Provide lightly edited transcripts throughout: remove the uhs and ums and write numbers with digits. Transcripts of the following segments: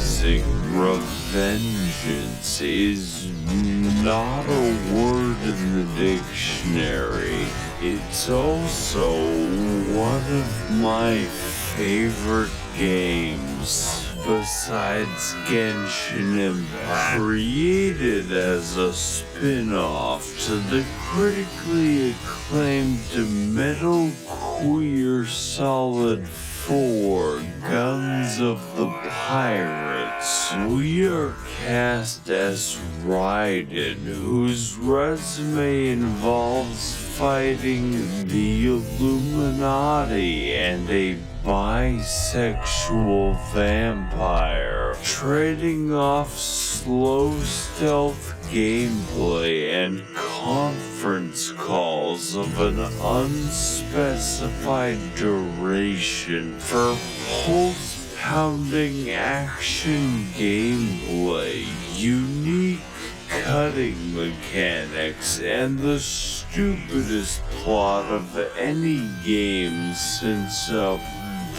realizing revengeance is not a word in the dictionary. It's also one of my favorite games. Besides Genshin Impact, created as a spin-off to the critically acclaimed Metal Gear Solid 4 Guns of the Pirates, we are cast as Raiden, whose resume involves fighting the Illuminati and a bisexual vampire, trading off slow stealth gameplay and conference calls of an unspecified duration for pulse-pounding action gameplay, unique cutting mechanics, and the stupidest plot of any game since the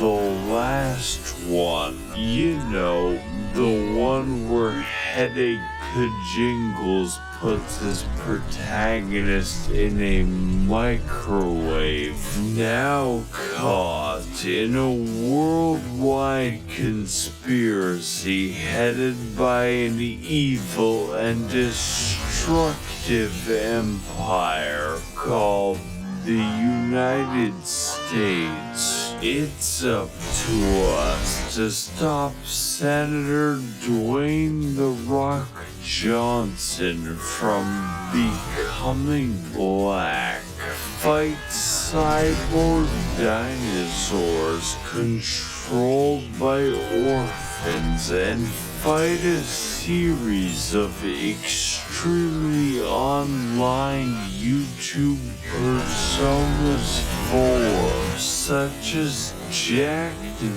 last one. You know, the one where Headache Kajingles puts his protagonist in a microwave. Now caught in a worldwide conspiracy headed by an evil and destructive empire called the United States. It's up to us to stop Senator Dwayne "The Rock" Johnson from becoming black, fight cyborg dinosaurs controlled by orphans, and fight a series of extremely online YouTube personas such as Jack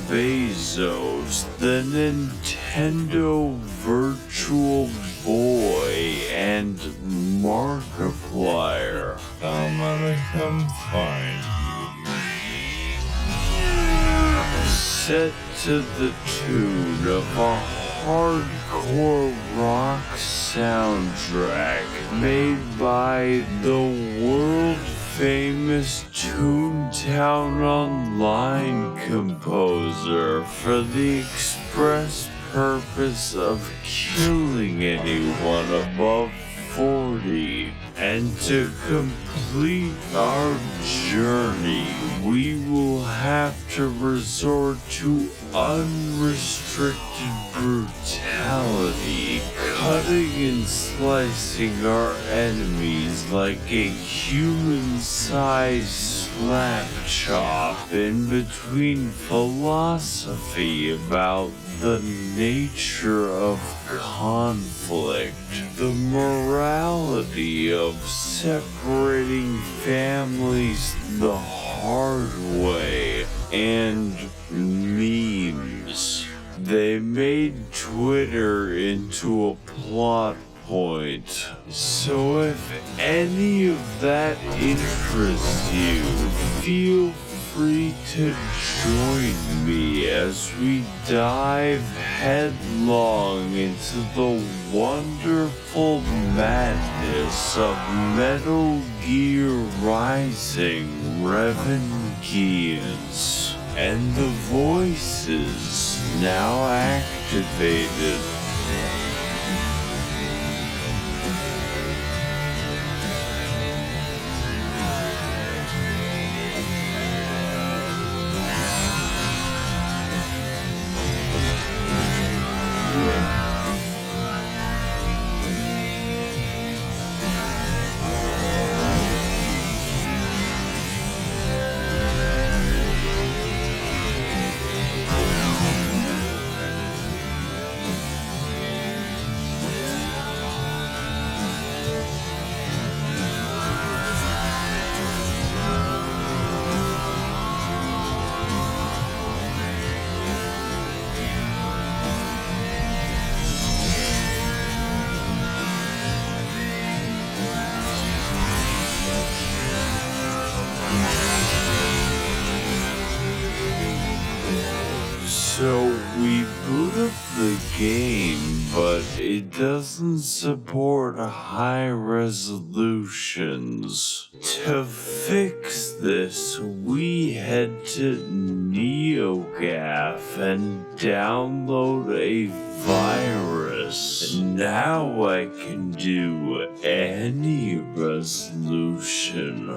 Bezos, the Nintendo Virtual Boy, and Markiplier. I'm gonna come find you. Set to the tune of a hardcore rock soundtrack made by the world-famous Toontown Online composer for the express purpose of killing anyone above 40. And to complete our journey, we will have to resort to unrestricted brutality, cutting and slicing our enemies like a human-sized slap chop in between philosophy about the nature of conflict, the morality of separating families the hard way, and memes. They made Twitter into a plot point. So if any of that interests you, feel free to join me as we dive headlong into the wonderful madness of Metal Gear Rising Revengeance and the voices now activated. So we boot up the game, but it doesn't support high resolutions. To fix this, we head to NeoGAF and download a virus. Now I can do any resolution.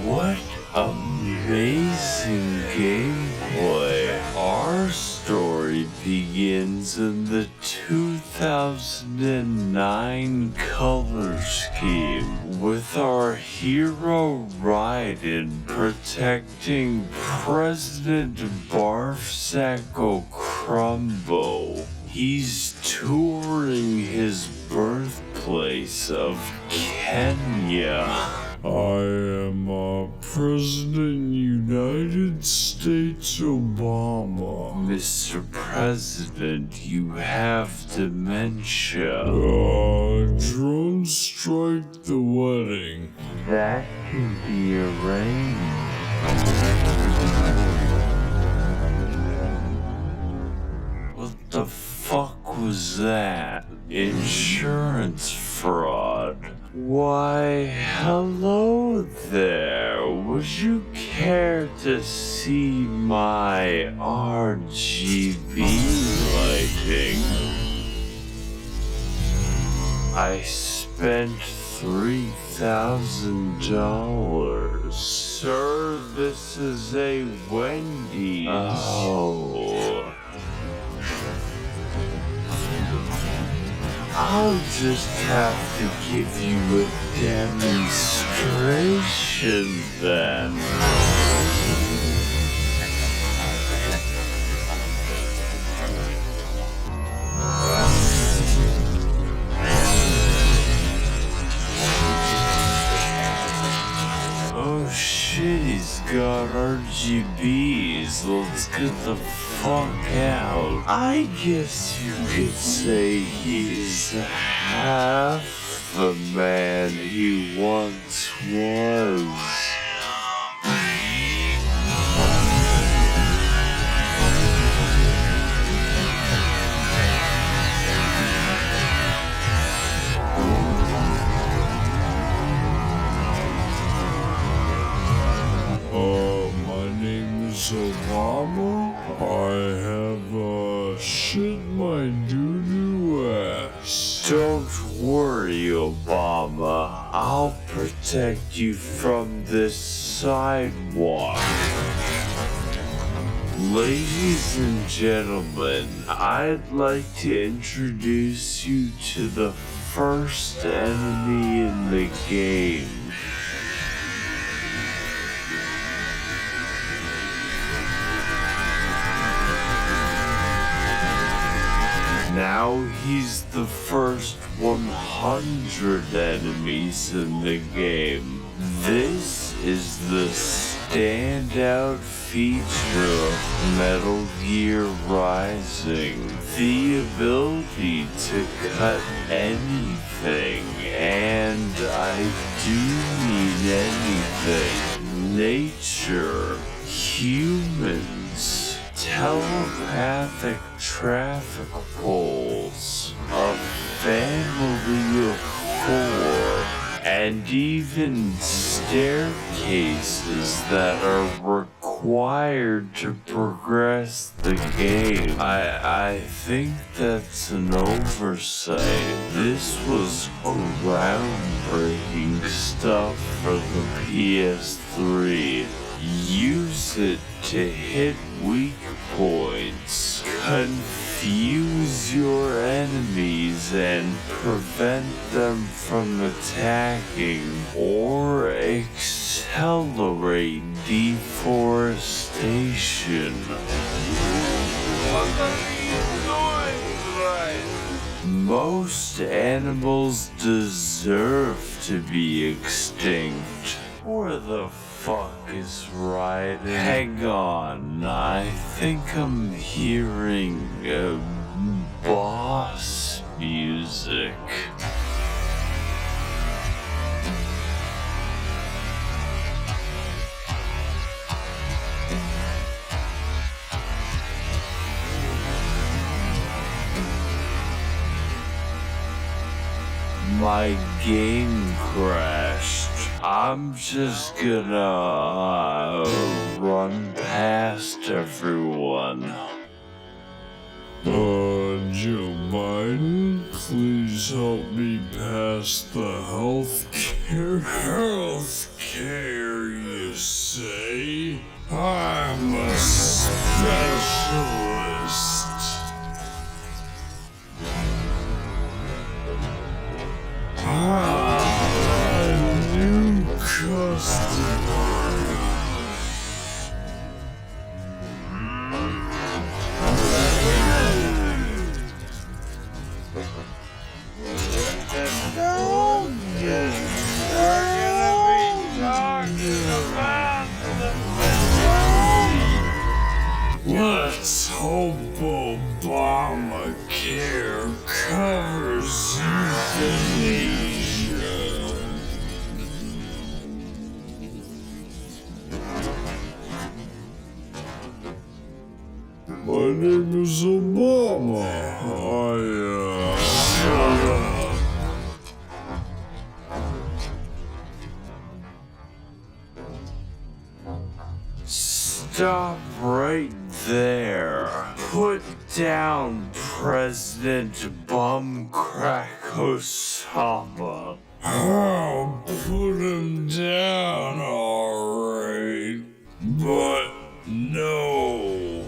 What amazing gameplay. Our story begins in the 2009 color scheme with our hero Raiden protecting President Barfsacco Crumbo. He's touring his birthplace of Kenya. I am President United States Obama. Mr. President, you have dementia. Drone strike the wedding. That can be arranged. What the fuck was that? Insurance fraud. Why, hello there. Would you care to see my RGB lighting? I spent $3,000. Sir, this is a Wendy's. Oh. I'll just have to give you a demonstration then. Oh shit, he's got RGBs. Let's get the fuck out. I guess you could say he's half the man he once was. My name is Obama. I have shit my doo-doo ass. Don't worry, Obama. I'll protect you from this sidewalk. Ladies and gentlemen, I'd like to introduce you to the first enemy in the game. Now he's the first 100 enemies in the game. This is the standout feature of Metal Gear Rising. The ability to cut anything, and I do mean anything. Nature, humans, telepathic traffic poles, a family of 4, and even staircases that are required to progress the game. I think that's an oversight. This was groundbreaking stuff for the PS3. Use it to hit weak points, confuse your enemies and prevent them from attacking, or accelerate deforestation. Most animals deserve to be extinct. Where the fuck is Raiden? Hang on, I think I'm hearing boss music. my game crashed. I'm just gonna run past everyone. Joe Biden, please help me pass the healthcare. Healthcare, you say? I'm a specialist. A new customer. Let's hope Obamacare covers euthanasia. My name is Obama. Shut up. Stop right there. Put down President Bumcrack Osama. I'll put him down, alright. But no,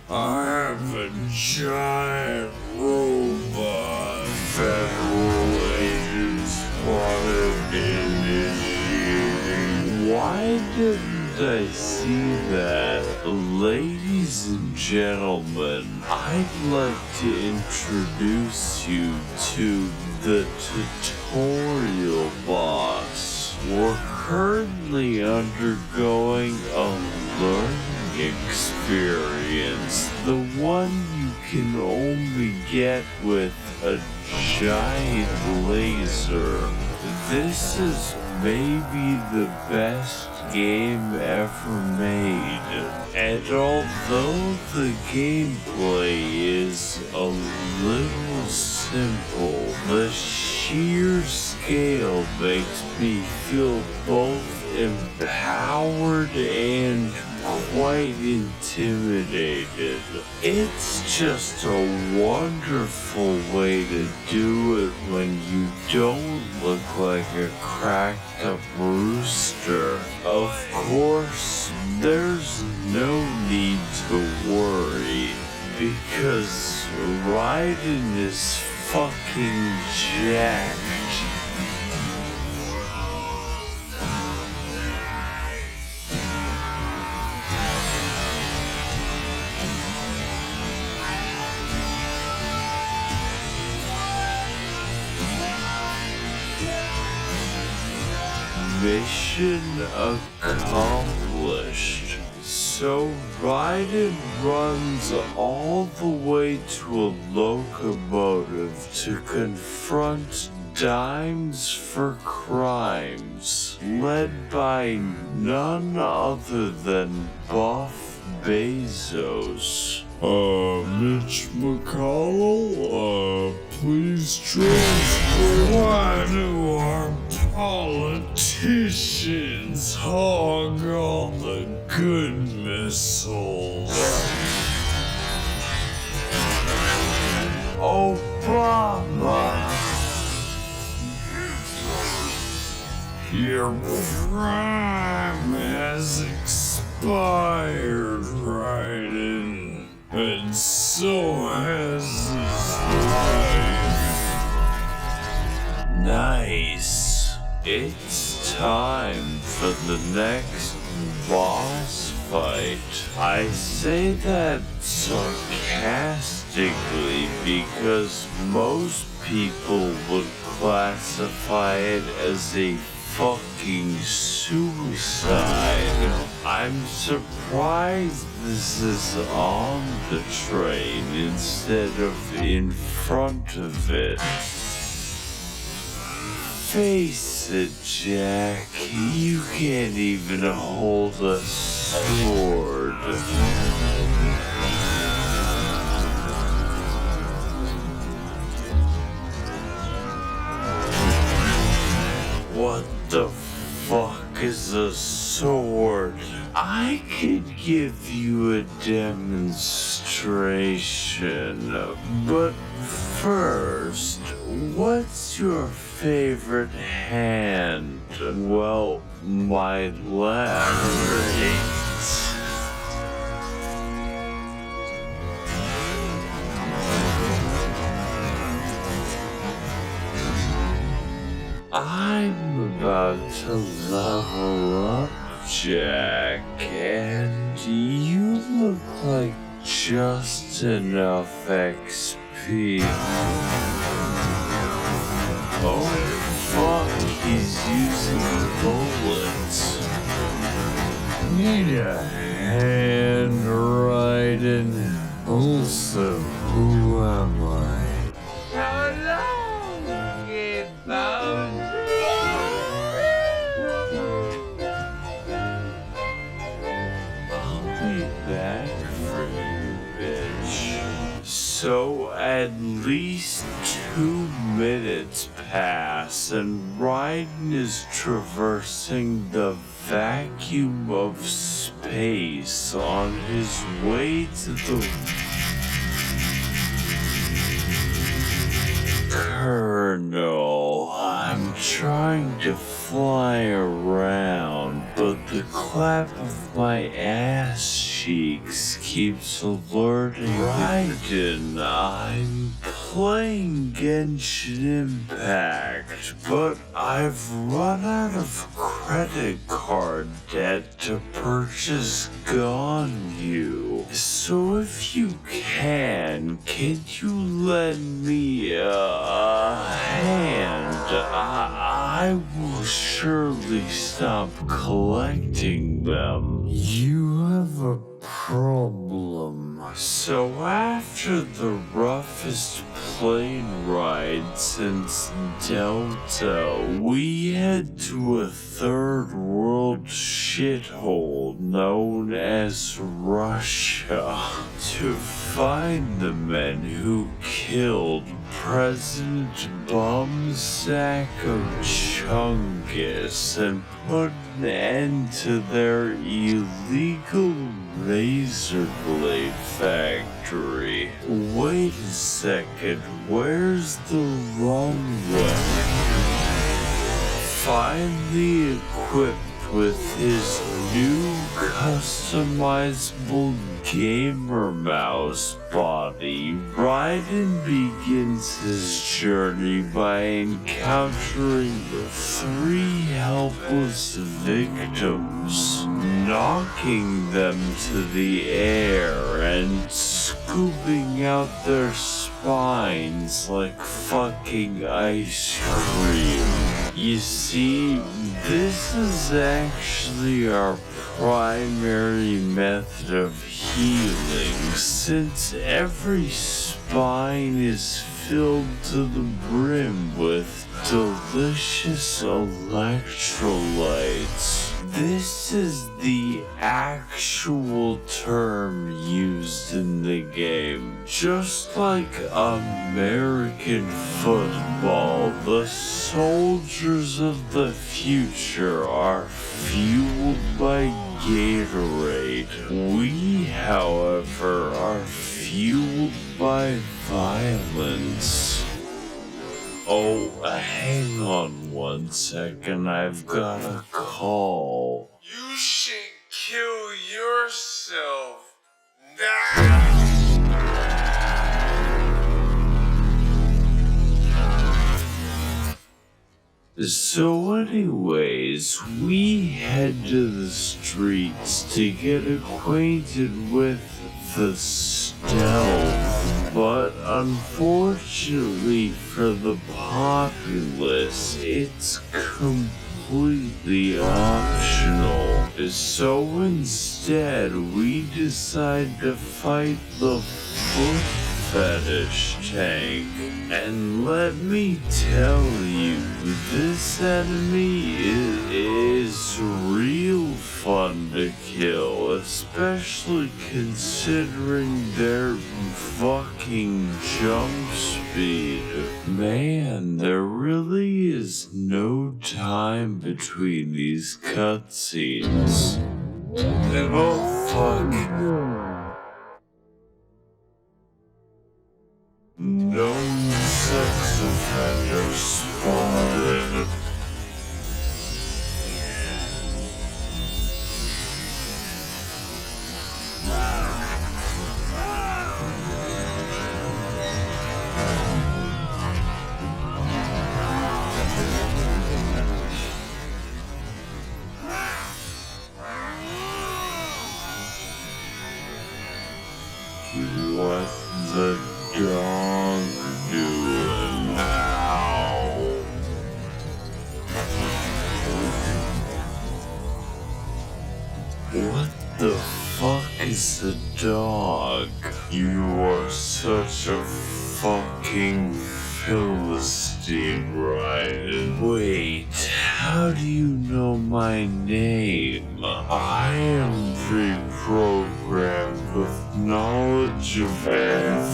I have a giant robot. Federal agents wanted initiating. Why didn't I see that? Ladies and gentlemen, I'd like to introduce you to the tutorial boss. We're currently undergoing a learning experience, the one you can only get with a giant laser. This is maybe the best game ever made, and although the gameplay is a little simple, the sheer scale makes me feel both empowered and quite intimidated. It's just a wonderful way to do it when you don't look like a cracked up rooster. Of course, there's no need to worry, because Raiden is fucking jacked. Mission accomplished. So Raiden runs all the way to a locomotive to confront Dimes for Crimes, led by none other than Buff Bezos. Mitch McConnell, please transfer. Why do our politicians hog all the good missiles? Obama! Your prime has expired, Raiden. And so has his life. Nice. It's time for the next boss fight. I say that sarcastically because most people would classify it as a fucking suicide. I'm surprised this is on the train instead of in front of it. Face it, Jack, you can't even hold a sword. I could give you a demonstration, but first, what's your favorite hand? Well, my left. I'm about to level up, Jack, and you look like just enough XP. Oh fuck, he's using bullets. Need a hand riding. Also, who am I? Hello, I'll be back for you, bitch. So at least 2 minutes pass and Raiden is traversing the vacuum of space on his way to the Colonel. I'm trying to fly around, but the clap of my ass cheeks keeps alerting Raiden. I'm playing Genshin Impact, but I've run out of credit card debt to purchase Ganyu. So if you can you lend me a hand? I will surely stop collecting them. You have a problem. So after the roughest plane ride since Delta, we head to a third world shithole known as Russia to find the men who killed President Bumsack of Chungus and put an end to their illegal razor blade factory. Wait a second, where's the runway? Finally equipped with his new customizable gamer mouse body, Raiden begins his journey by encountering 3 helpless victims, knocking them to the air and scooping out their spines like fucking ice cream. You see, this is actually our primary method of healing, since every spine is filled to the brim with delicious electrolytes. This is the actual term used in the game. Just like American football, the soldiers of the future are fueled by Gatorade. We, however, are fueled by violence. Oh, hang on 1 second, I've got a call. You should kill yourself now! So anyways, we head to the streets to get acquainted with the stealth, but unfortunately for the populace, it's completely optional. So instead, we decide to fight the foot fetish tank. And let me tell you, this enemy is real fun to kill, especially considering their fucking jump speed. Man, there really is no time between these cutscenes. Oh, fuck. No sex offenders spotted. What the dog doing now? What the fuck is a dog? You are such a fucking Philistine, Ryan. Wait, how do you know my name? I am pre-programmed with knowledge of everyone.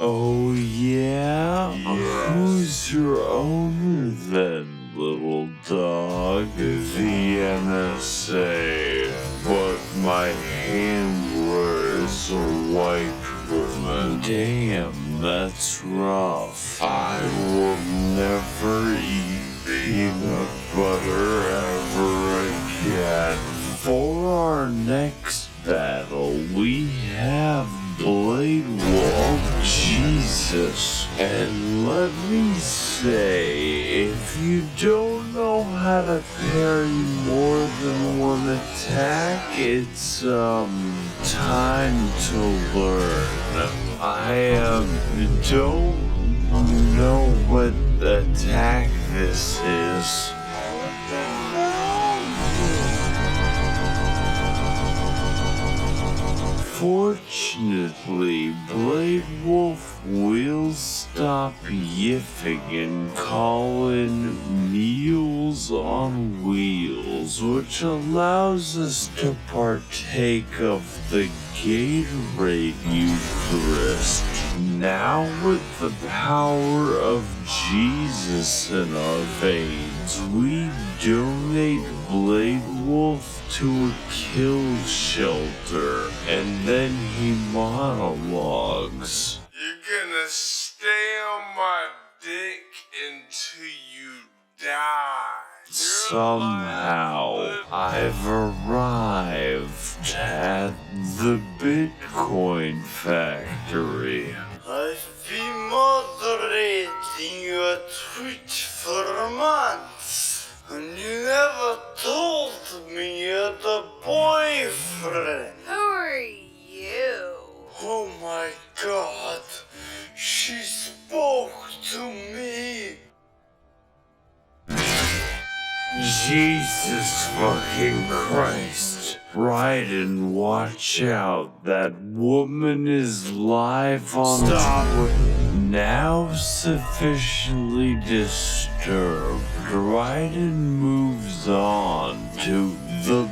Oh yeah? Who's your owner then, little dog? The NSA. But my handler is a white woman. Damn, that's rough. I will never eat peanut butter ever again. For our next battle, we have Blade Wolf. Jesus. And let me say, if you don't know how to parry more than one attack, it's time to learn. I don't know what attack this is. Fortunately, Blade Wolf will stop yiffing and call in Meals on Wheels, which allows us to partake of the Gatorade Eucharist. Now with the power of Jesus in our veins, we donate Blade Wolf to a kill shelter, and then he monologues. You're gonna stay on my dick until you die. Somehow, I've arrived at the Bitcoin factory. I've been moderating your Twitch for months, and you never told me you had a boyfriend. Who are you? Oh my god, she spoke to me. Jesus fucking Christ. Raiden, watch out. That woman is live on Twitter. Now sufficiently disturbed, Raiden moves on to the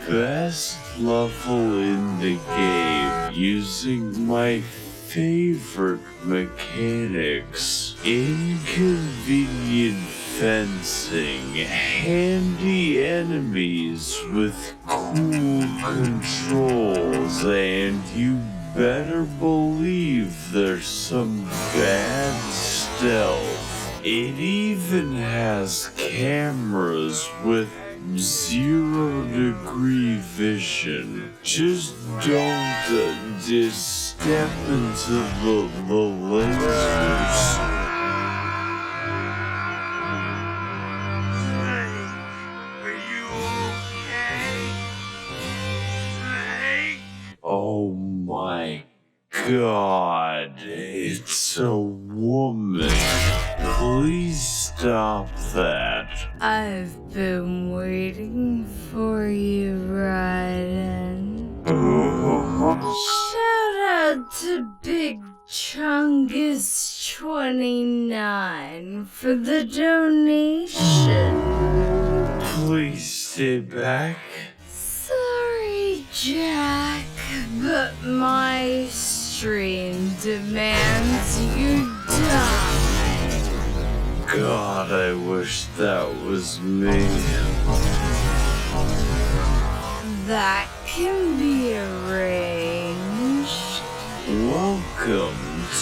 best level in the game using my favorite mechanics. Inconvenient fencing, handy enemies with cool controls, and you better believe there's some bad stealth. It even has cameras with 0-degree vision. Just don't just step into the lasers. Oh my god, it's a woman. Please stop that. I've been waiting for you, Raiden. Shout out to Big Chungus29 for the donation. Please stay back. Sorry, Jack, but my stream demands you die. God, I wish that was me. That can be arranged. Welcome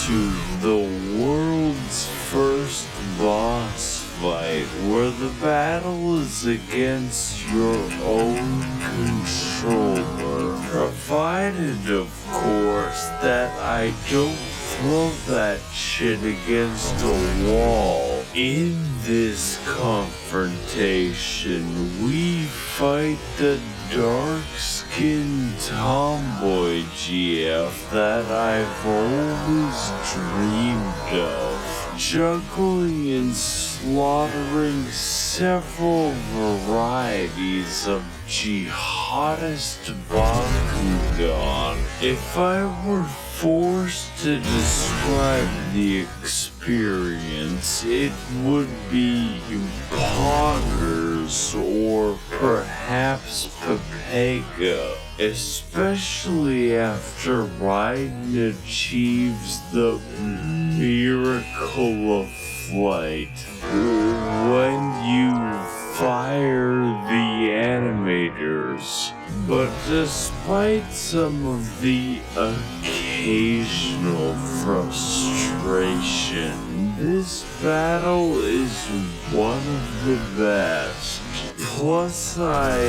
to the world's first boss fight, where the battle is against your own controller. Provided, of course, that I don't throw that shit against a wall. In this confrontation, we fight the dark-skinned tomboy GF that I've always dreamed of, juggling and slaughtering several varieties of jihadist Bakugan. If I were forced to describe the experience, it would be poggers or perhaps Pepega, especially after Raiden achieves the miracle of flight. When you fire the animators. But despite some of the occasional frustration, this battle is one of the best. Plus, I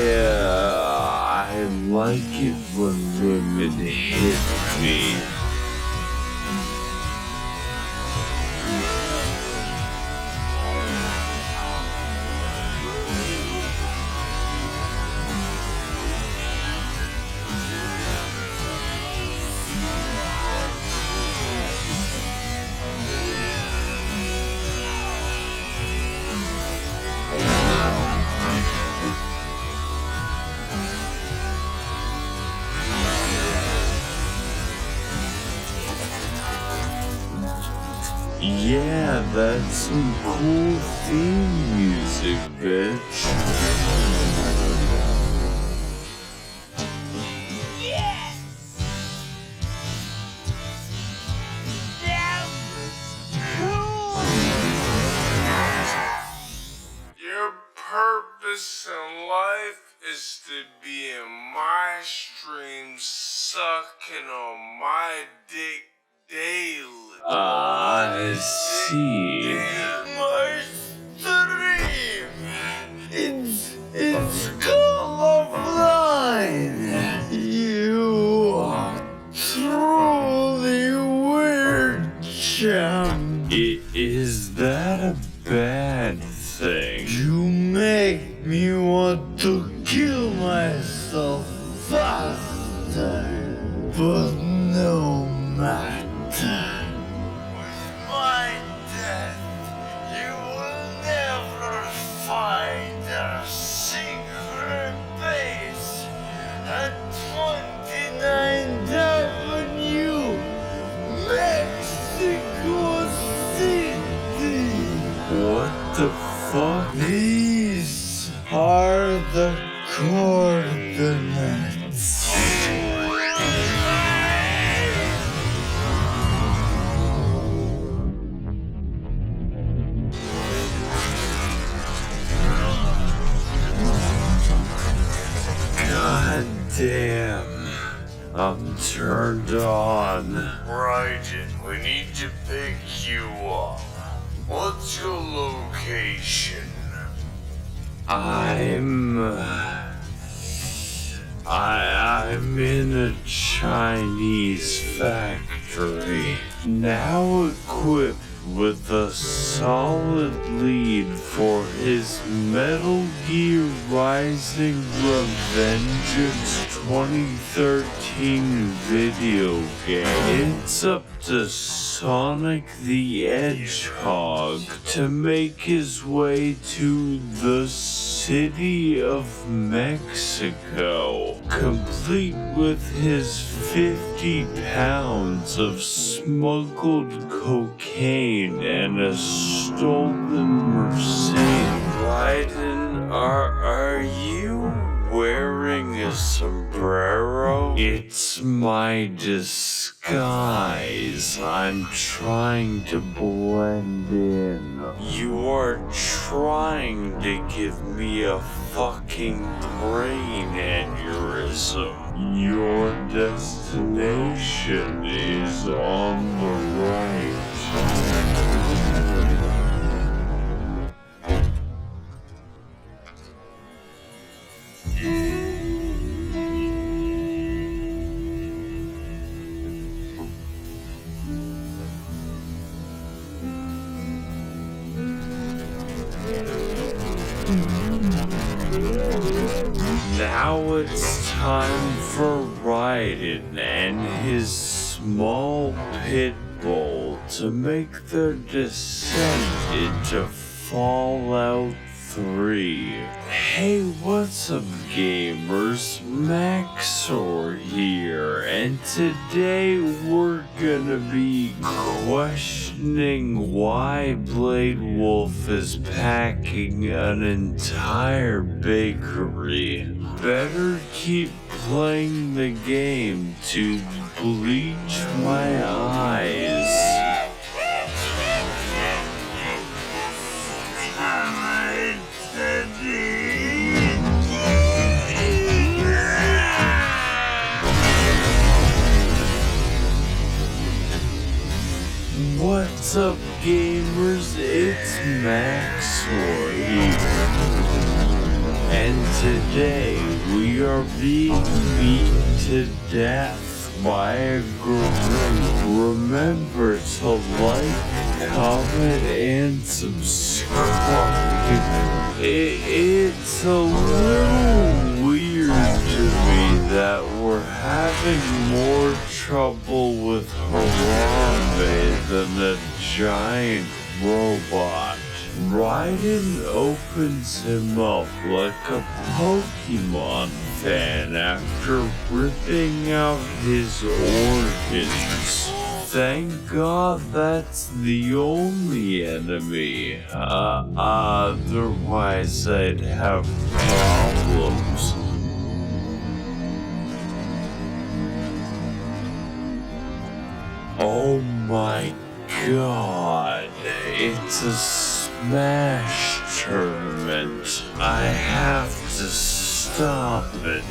like it when women hit me. Yeah, that's some cool theme music, bitch. Your purpose in life is to be in my stream sucking on my dick daily. I see. My stream! It's colorblind! You are truly weird, champ. Is that a bad thing? You make me want to kill myself faster, but no matter. With my death, you will never find a secret base at 29th Avenue, Mexico City. What the fuck? These are the coordinates. God damn. I'm turned on. Raiden, we need to pick you up. What's your location? I'm in a Chinese factory, now equipped with a solid lead for his Metal Gear Rising Revengeance 2013 video game. It's up to Sonic the Hedgehog to make his way to the city of Mexico, complete with his 50 pounds of smuggled cocaine and a stolen Mercedes. Raiden, are you wearing a sombrero? It's my disguise. I'm trying to blend in. You are trying to give me a fucking brain aneurysm. Your destination is on the right. Now it's time for Raiden and his small pit bull to make their descent into Fallout 3. Hey, what's up gamers? Max0r here, and today we're gonna be questioning why Blade Wolf is packing an entire bakery. Better keep playing the game to bleach my eyes. What's up gamers, it's Max0r here, and today we are being beat to death by a gorilla. Remember to like, comment, and subscribe. It's a little weird to me that we're having more trouble with Harambe than a giant robot. Raiden opens him up like a Pokemon fan after ripping out his organs. Thank God that's the only enemy. Otherwise I'd have problems. Oh my God, it's a Smash tournament. I have to stop it.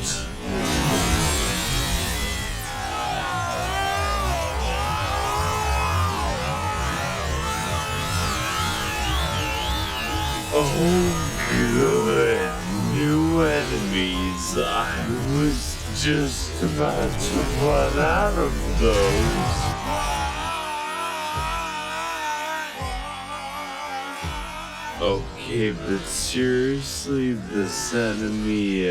Oh good, new enemies. I was just about to run out of those. Okay, but seriously, this enemy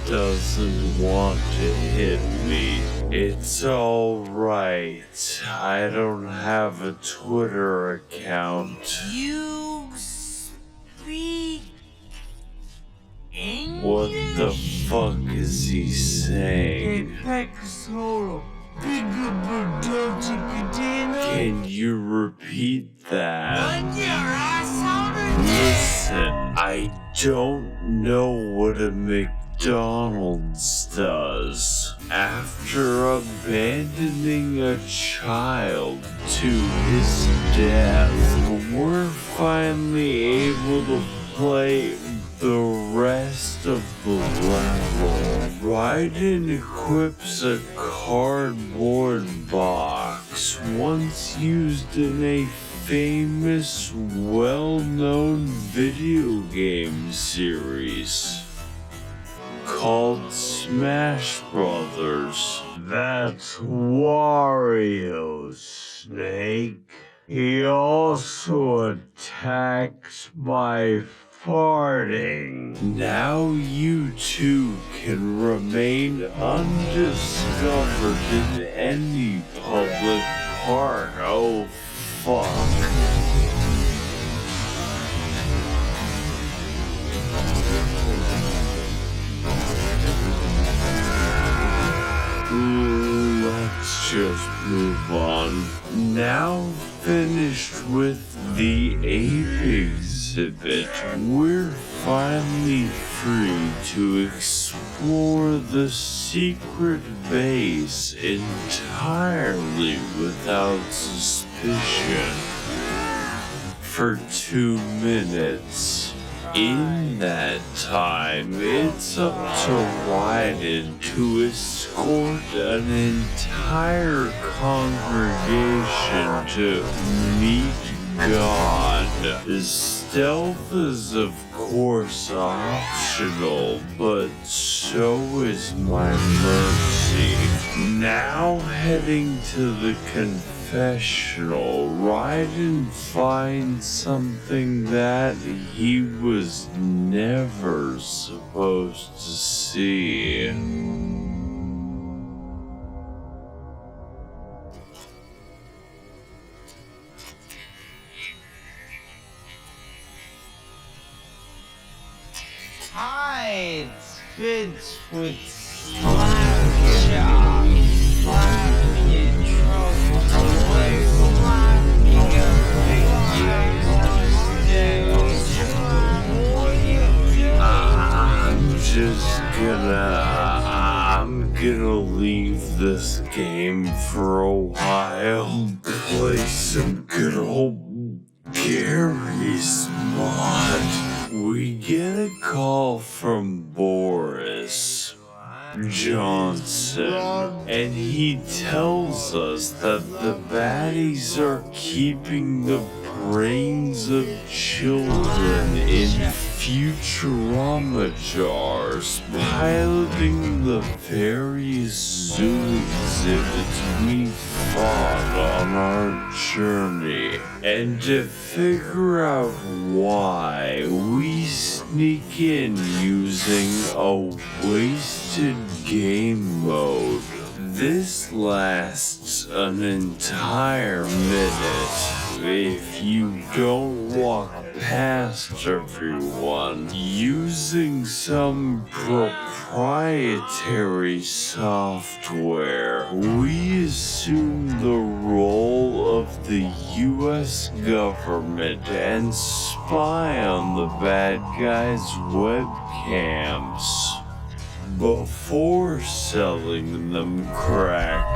doesn't want to hit me. It's alright. I don't have a Twitter account. You speak English? What the fuck is he saying? Can you repeat that? Listen, I don't know what a McDonald's does. After abandoning a child to his death, we're finally able to play the rest of the level. Raiden equips a cardboard box once used in a famous, well-known video game series called Smash Brothers. That's Wario, Snake. He also attacks by farting. Now you too can remain undiscovered in any public park. Oh, fuck. Let's just move on. Now finished with the ape exhibit, we're finally free to explore the secret base entirely without suspicion. For 2 minutes. In that time, it's up to Raiden to escort an entire congregation to meet God. Stealth is of course optional, but so is my mercy. Now heading to the confessional, Raiden finds something that he was never supposed to see. Hi, it's Fitz with Slapjaw. I'm gonna leave this game for a while. Play some good old Gary's mod. We get a call from Boris Johnson, and he tells us that the baddies are keeping the brains of children in Futurama jars, piloting the various zoo exhibits we fought on our journey. And to figure out why, we sneak in using a wasted game mode. This lasts an entire minute. If you don't walk past everyone using some proprietary software, we assume the role of the US government and spy on the bad guys' webcams. Before selling them crack,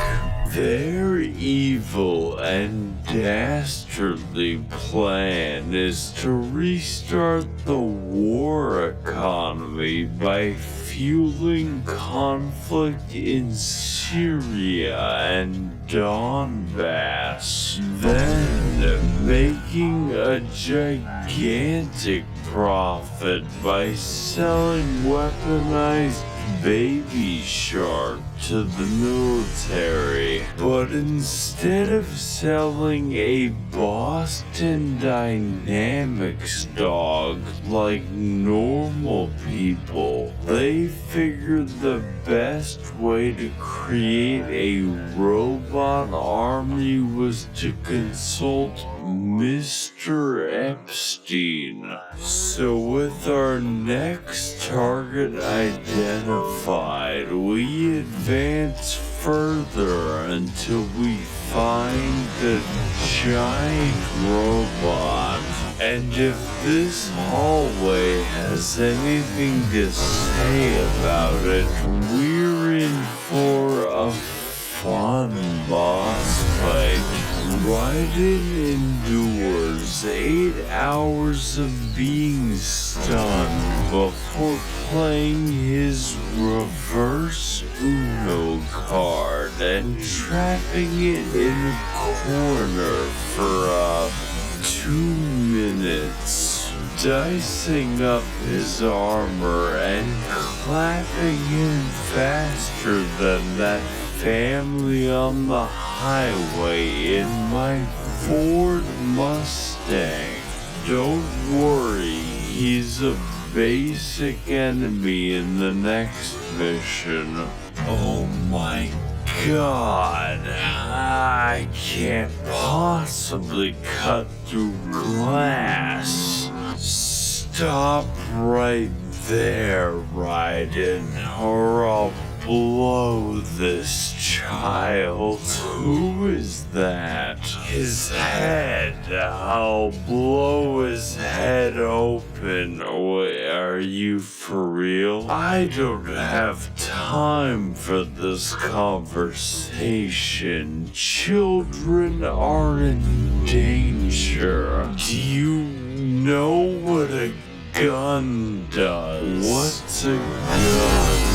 their evil and dastardly plan is to restart the war economy by fueling conflict in Syria and Donbass, then making a gigantic profit by selling weaponized Baby Shark to the military. But instead of selling a Boston Dynamics dog like normal people, they figured the best way to create a robot army was to consult Mr. Epstein. So with our next target identified, we advance further until we find the giant robot. And if this hallway has anything to say about it, we're in for a fun boss fight. Raiden endures 8 hours of being stunned before playing his reverse Uno card and trapping it in a corner for 2 minutes, dicing up his armor and clapping him faster than that family on the highway in my Ford Mustang. Don't worry, he's a basic enemy in the next mission. Oh my God, I can't possibly cut through glass. Stop right there, Raiden, or I'll blow this child. Who is that? His head. I'll blow his head open. Are you for real? I don't have time for this conversation. Children are in danger. Do you know what a gun does? What's a gun?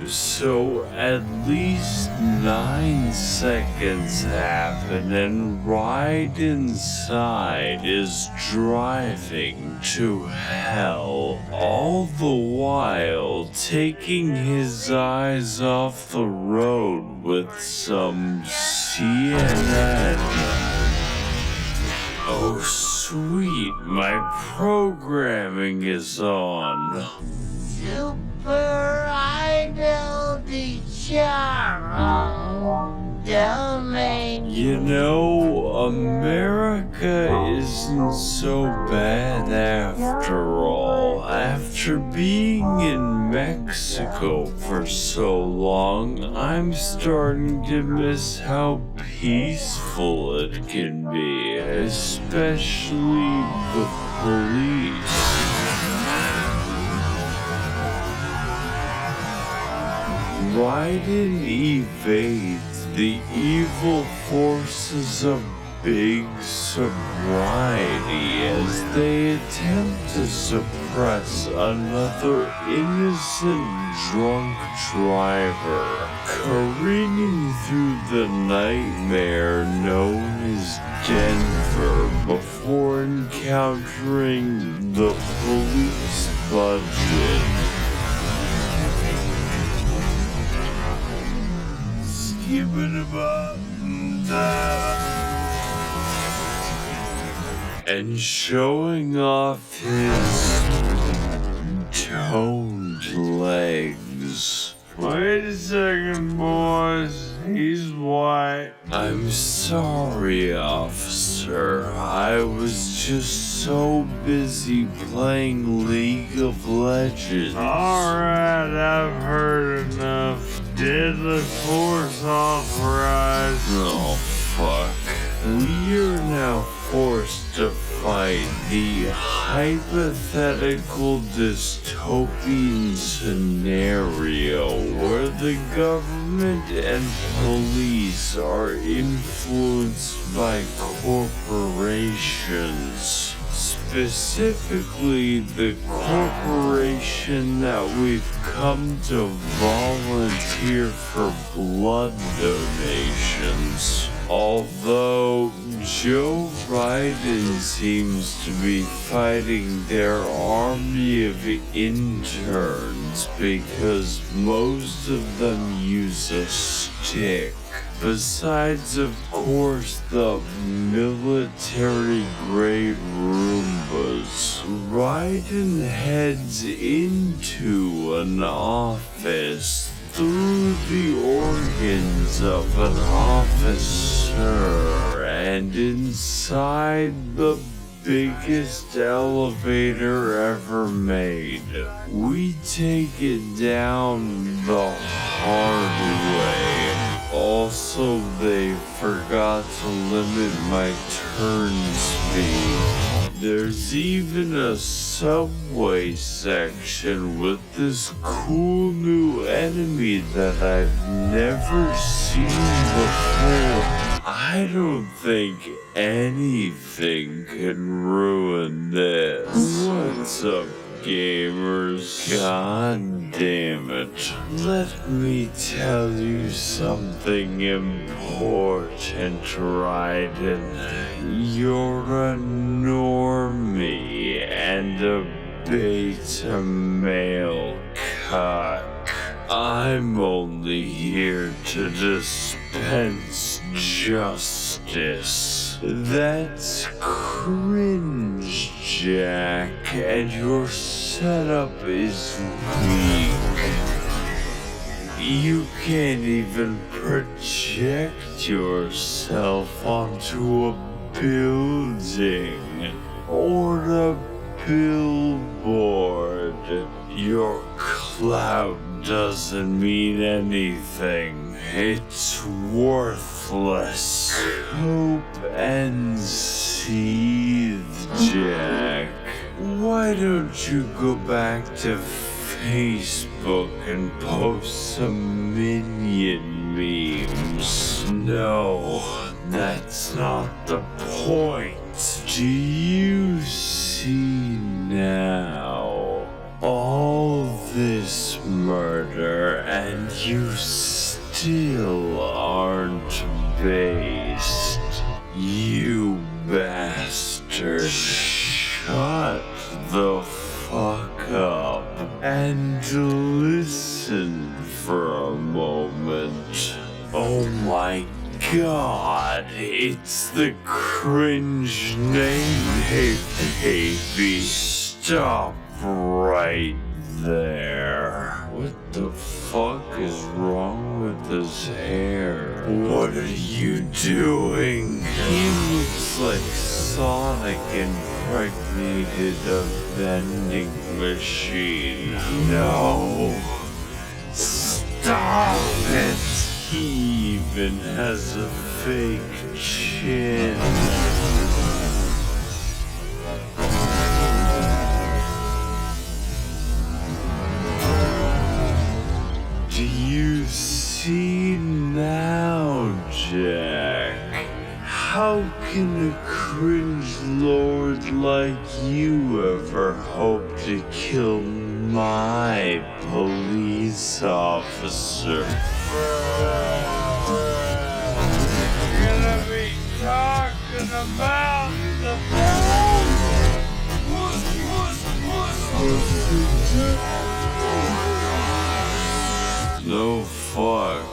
So at least 9 seconds happen and right inside is driving to hell, all the while taking his eyes off the road with some CNN. Oh sweet, my programming is on. Super Idol domain. You know, America isn't so bad after all. After being in Mexico for so long, I'm starting to miss how peaceful it can be, especially the police. Raiden evades the evil forces of big sobriety as they attempt to suppress another innocent drunk driver, careening through the nightmare known as Denver before encountering the police budget. And showing off his toned legs. Wait a second, boys. He's white. I'm sorry, officer. I was just so busy playing League of Legends. Alright, I've heard enough. Deadly force authorized. Oh, fuck. We are now forced to fight the hypothetical dystopian scenario where the government and police are influenced by corporations. Specifically, the corporation that we've come to volunteer for blood donations. Although Joe Biden seems to be fighting their army of interns because most of them use a stick. Besides, of course, the military-grade Roombas. Raiden heads into an office through the organs of an officer and inside the biggest elevator ever made. We take it down the hard way. Also, they forgot to limit my turn speed. There's even a subway section with this cool new enemy that I've never seen before. I don't think anything can ruin this. What's up, gamers? God damn it. Let me tell you something important, Raiden. You're a normie and a beta male cuck. I'm only here to dispense justice. That's cringe, Jack, and your setup is weak. You can't even project yourself onto a building or a billboard. Your clout doesn't mean anything. It's worthless. Hope and seethe, Jack. Why don't you go back to Facebook and post some minion memes? No, that's not the point. Do you see now? All this murder and you still aren't based. You bastard. Shut the fuck up and listen for a moment. Oh my God, it's the cringe name. Hey, baby, stop right there. What the fuck is wrong with his hair? What are you doing? He looks like Sonic impregnated a vending machine. No. Stop it. He even has a fake chin. Do you see now, Jack? How can a cringe lord like you ever hope to kill my police officer? You're gonna be talking about the No fuck.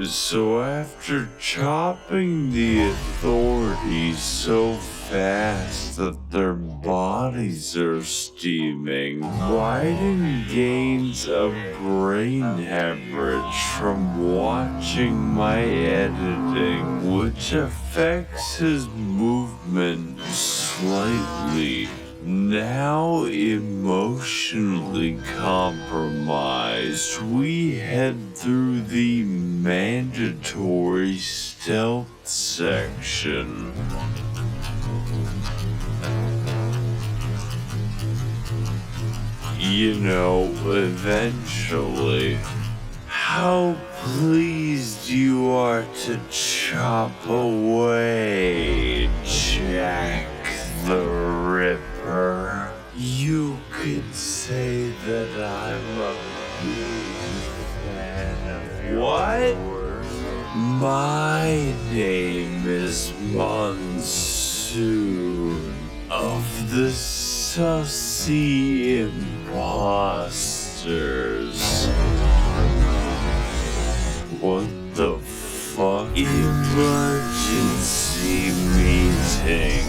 So after chopping the authorities so fast that their bodies are steaming, Biden gains a brain hemorrhage from watching my editing, which affects his movement slightly. Now emotionally compromised, we head through the mandatory stealth section. You know, eventually. How pleased you are to chop away, Jack the Ripper. You could say that I'm a big fan of yours. What? My name is Monsoon of the Sussy Imposters. What the fuck? Emergency meeting.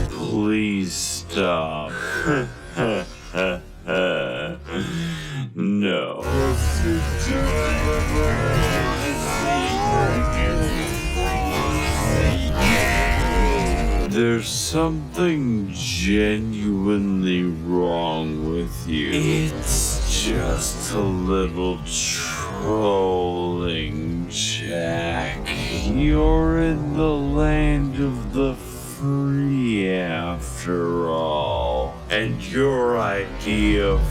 Please stop. No. There's something genuinely wrong with you. It's just a little trolling, Jack. You're in the land of the free after all. And your idea of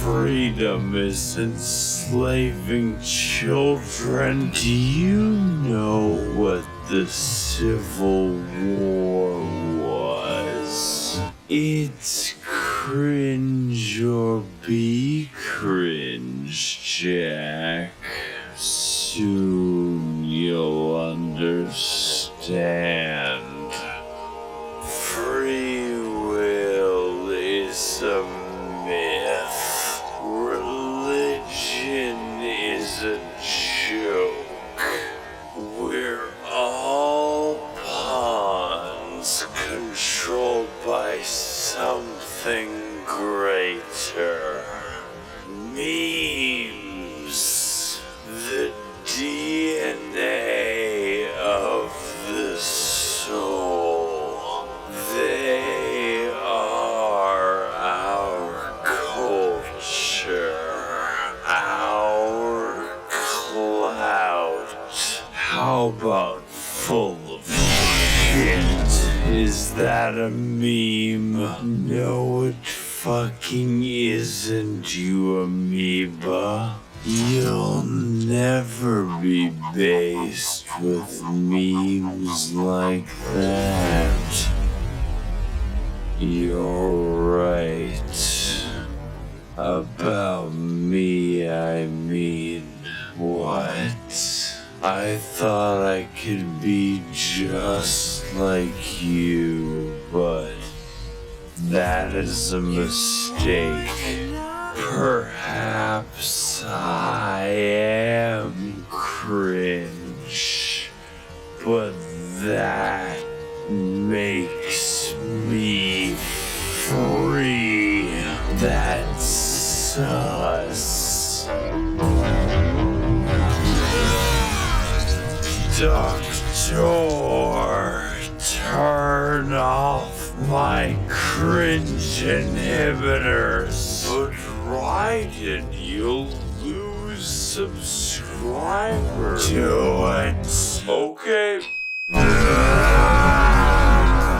freedom is enslaving children. Do you know what the Civil War was? It's cringe or be cringe, Jack. Soon you'll understand. Free will is a myth. Religion is a joke. We're all pawns controlled How about full of shit? Is that a meme? No, it fucking isn't, you amoeba. You'll never be based with memes like that. You're right. About me, I mean, what? I thought I could be just like you, but that is a mistake. Perhaps I am cringe, but that makes me free. That's sus. Doctor, turn off my cringe inhibitors. But Raiden, you'll lose subscribers. Do it. Okay.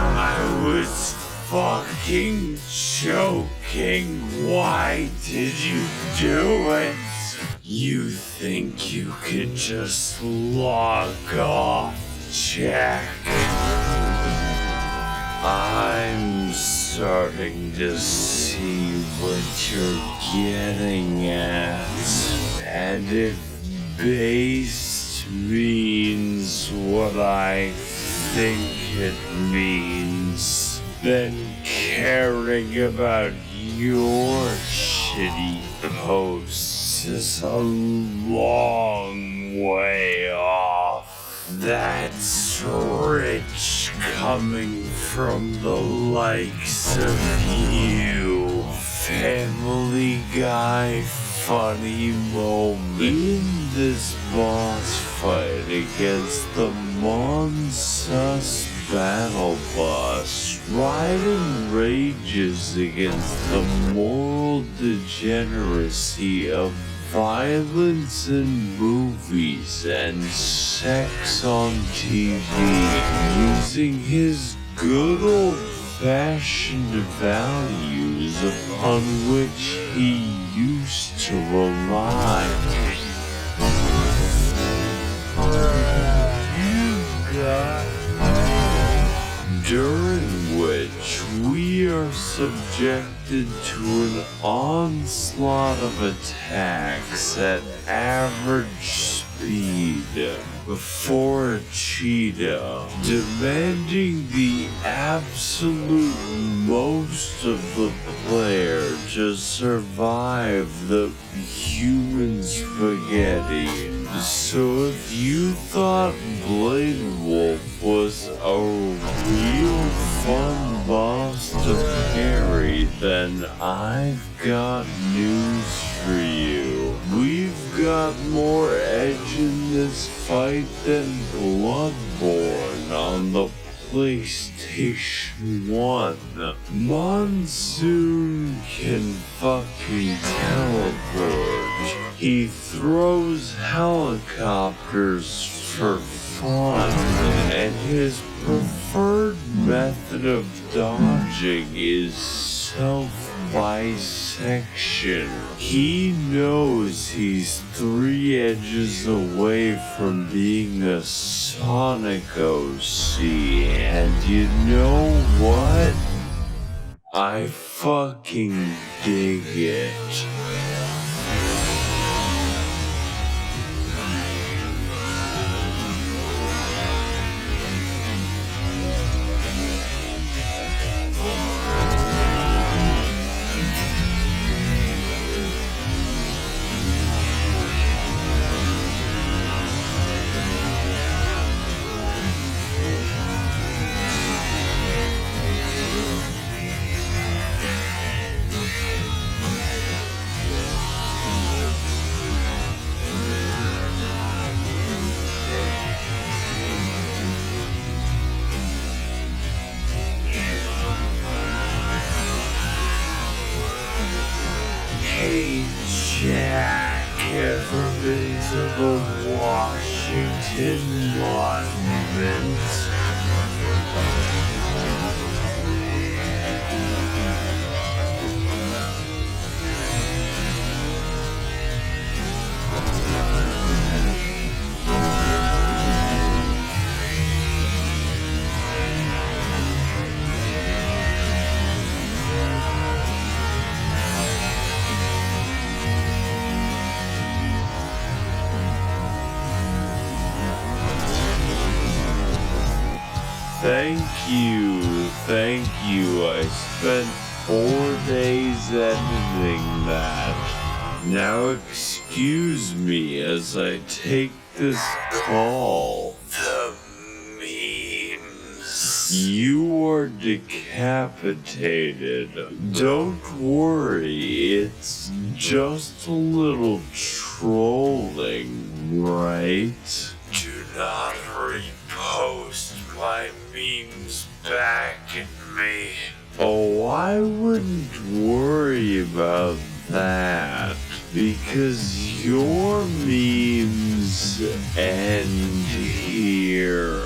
I was fucking joking. Why did you do it? You think you could just log off, Jack? I'm starting to see what you're getting at. And if based means what I think it means, then caring about your shitty posts is a long way off. That's rich coming from the likes of you. Family Guy funny moment. In this boss fight against the Monsus battle boss, Raiden rages against the moral degeneracy of violence in movies and sex on TV, using his good old-fashioned values upon which he used to rely. During which we are subjected to an onslaught of attacks at average speed before a cheetah, demanding the absolute most of the player to survive the human spaghetti. So if you thought Blade Wolf was a real fun boss to parry, then I've got news for you. We've got more edge in this fight than Bloodborne on the PlayStation 1. Monsoon can fucking teleport. He throws helicopters for fun, and his preferred method of dodging is self-bisection. He knows he's 3 edges away from being a Sonic OC, and you know what? I fucking dig it. Hey Jack, ever been to the washing enlightenment. Thank you. I spent 4 days editing that. Now excuse me as I take this call. The memes. You are decapitated. Don't worry, it's just a little trolling, right? Do not repost my memes back at me. Oh, I wouldn't worry about that, because your memes end here.